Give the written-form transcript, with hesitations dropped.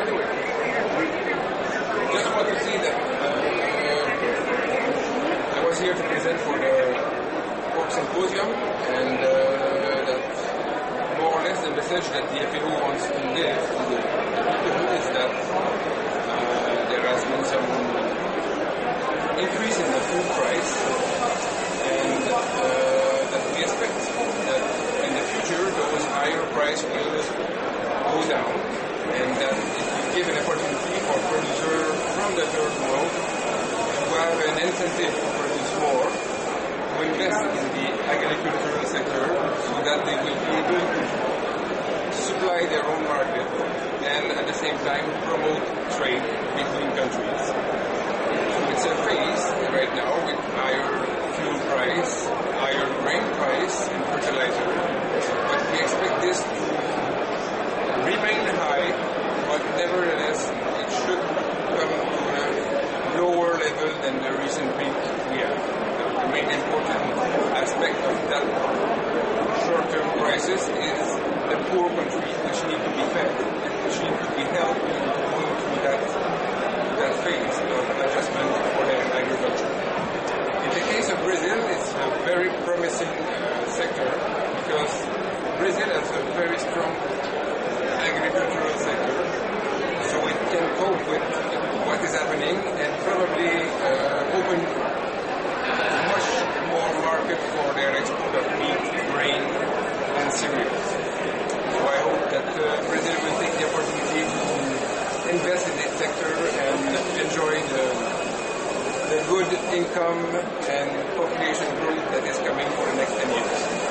Just want to see that I was here to present for the Pork Symposium, and that more or less the message that the FAO wants to give to the people is that there has been some increase in the food price, and that we expect that in the future those higher price will go down, and that it will give an opportunity for producers from the third world to have an incentive to produce more, to invest in the agricultural sector so that they will be able to supply their own market and at the same time promote trade between countries. So it's a phase right now with higher fuel price, higher grain price and fertilizer, but we expect this to remain high, but nevertheless it should come to a lower level than the recent peak we have. The main important aspect of that short-term crisis is the poor countries which need to be fed, which need to be helped going through that phase of adjustment for their agriculture. In the case of Brazil, it's a very promising sector because Brazil has a very strong agricultural sector, so it can cope with what is happening and probably open much more market for their export of meat, grain and cereals. So I hope that Brazil will take the opportunity to invest in this sector and enjoy the good income and population growth that is coming for the next 10 years.